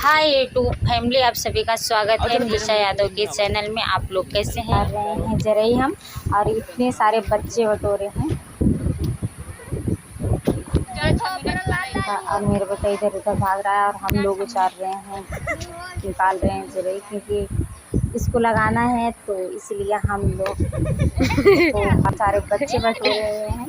Hi YouTube family, आप सभी का स्वागत है निशा यादव के चैनल में। आप लोग कैसे हैं? कर रहे हैं जरई हम, और इतने सारे बच्चे बटोरे हैं और मेरे बच्चा इधर उधर भाग रहा है और हम लोग उचार रहे हैं, निकाल रहे हैं जरई, क्योंकि इसको लगाना है तो इसलिए हम लोग तो सारे बच्चे बटोरे हुए हैं।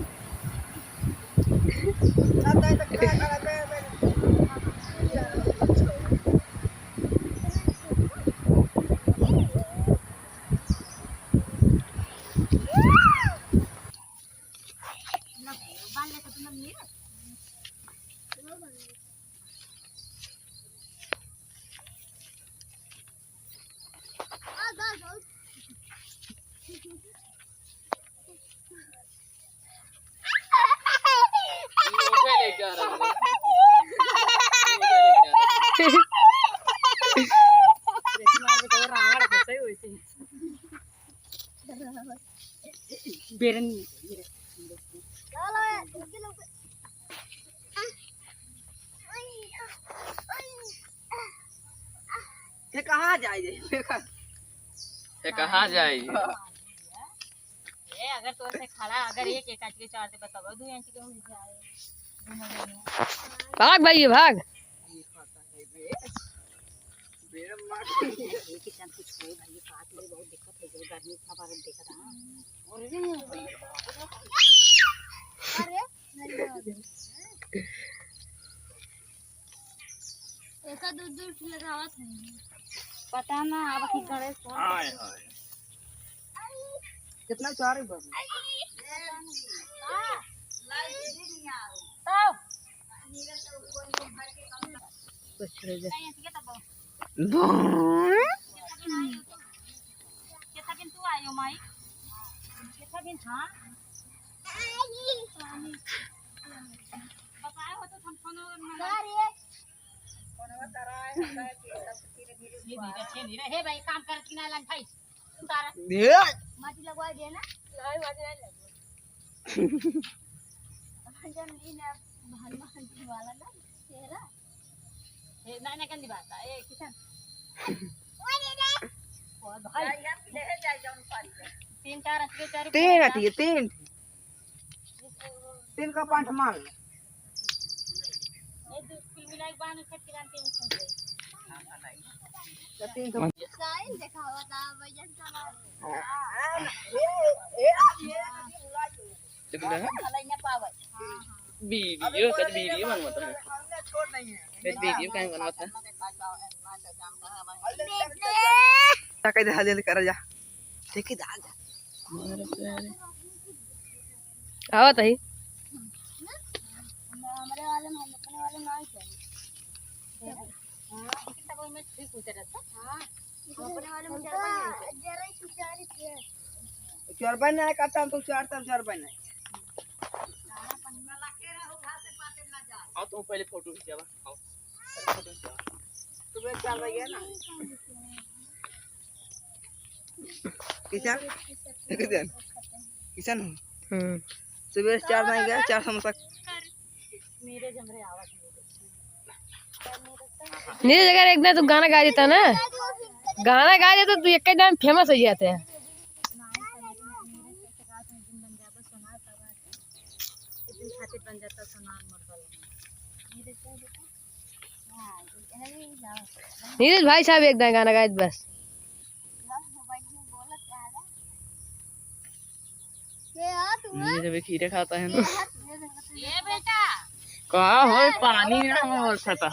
कहाँ जाए अगर तो ऐसे खड़ा, अगर एक एक के चार दे बताओ, 2 इंच के मुझे आए भाग भाई भाग किसान कुछ हो भाई, काट ले, बहुत दिक्कत है, जो गर्मी इतना बार देखा था। ऐसा दूर दूर से लगावत है, पता ना अब की गणेश कितना चार है बाबू? हे भाई काम कर कि ना लन भाई माटी लगवा दे ना, लगाई माटी नहीं लगवा जन इन भाल माटी वाला ना चेहरा ए ना कंदी बात ए किसान ओए दे और भाई ले जाए जाऊं पारी 3-4 असके 4 तीन आती है, तीन का पांच मार ए दो कुल मिला के बान छट के जानते हैं तीन का साइन दिखावा था भैया चला चलाई ना पावे वीडियो कर वीडियो बनवाता है, छोड़ नहीं है वीडियो कहीं बनवाता है क्या कह दे कर जा ठीक है जा आवत है हमारे वाले में अपने वाले ना चाहिए। हां कितना कोई में ठीक हो रहता। हां अपने वाले में जरा ही सुचारी थे चार बार नहीं काटता तो चार बार नहीं आओ तुम पहले फोटो खिंचावा, आओ फोटो खिंचावा तुम्हें 4 बजे ना किसान सुबह 4 बजे गया, 4 समोसा मेरे जमरे आवाज नीचे जगह एक दिन तू गाना गा देता ना, गाना गा देता तो एक दम फेमस हो जाते हैं। नीरज भाई साहब एक दिन गाना गाए बस जब खीरे खाता है ना ये बेटा कहा हो पानी ना हो सकता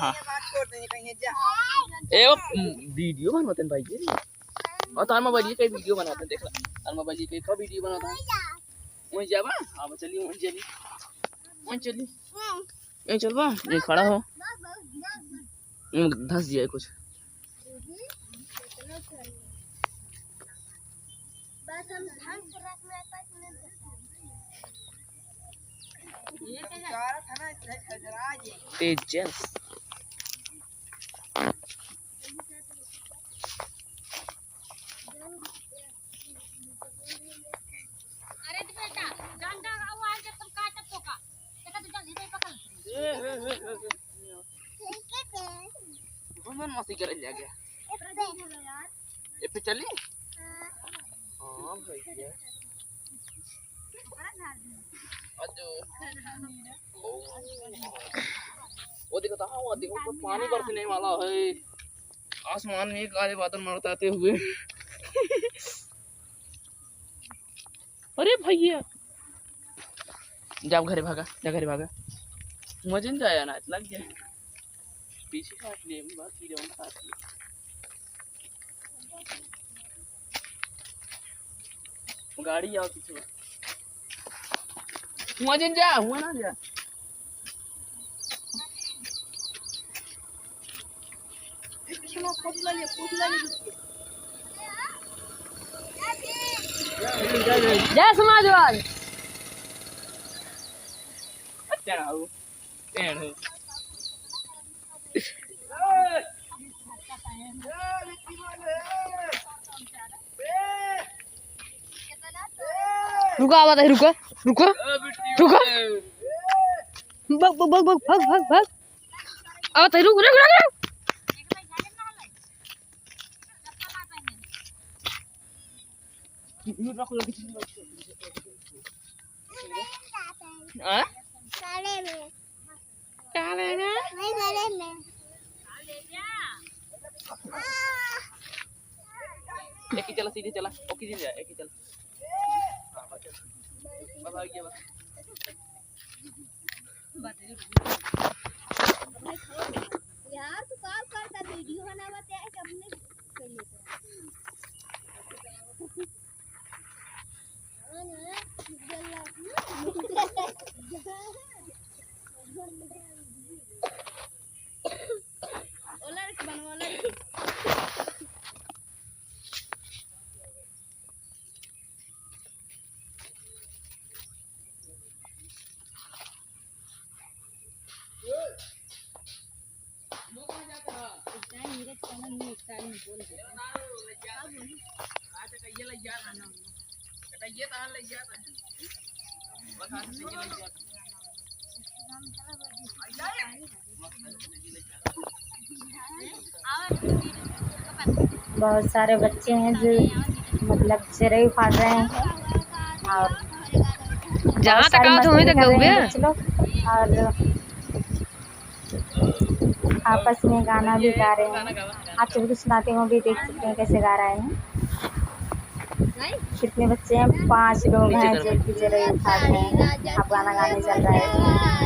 ए वीडियो बनवाते हैं भाई ये और तार मोबाइल के वीडियो बनाते हैं, देख ला तार मोबाइल के का वीडियो बनाता है वहीं जाबा। अब चलिए वहीं चलिए यहीं चलवा नहीं खड़ा हो धस दिया कुछ बस हम ध्यान से रख में आता ये तेजस अरे बेटा डंडा आवाज जब तुम काटत तो का देखा तो जल्दी से पकड़ मन मस्ती करे जा गया ये पे चली हां भैया अजो वो देखो तो वो देखो ऊपर पानी बरसने वाला है आसमान में काले बादल मरताते हुए अरे भैया जा घरे भागा जा घरे भागा मजे नहीं आया ना लग गया पीछे काट लिए बाकी जवन काट लिए गाड़ी आओ पीछे मजे जा हुआ ना जा जय समाजवाद अच्छा ना हो पेड़ है रुको आवाज है रुको रुको रुको भाग भाग भाग भाग भाग भाग भाग आवाज है रुक रुक रुक हाँ एक ही चला सीधे चला ओके जी जा एक ही चला हाँ बस आ गया बस यार तू काम करता वीडियो बनावत है कि अपने कर लेता ओलर बनवाला बहुत सारे बच्चे हैं जो मतलब चिरई फाड़ रहे हैं और जहाँ तक आओ तुम्हें तक गए बच्चे लोग और आपस में गाना भी गा रहे हैं। आप सभी को सुनाती हूँ भी देख सकते हैं कैसे गा रहे हैं। कितने बच्चे हैं 5 लोग हैं जो कि चिरई फाड़ रहे हैं। आप गाना गाने चल रहा है।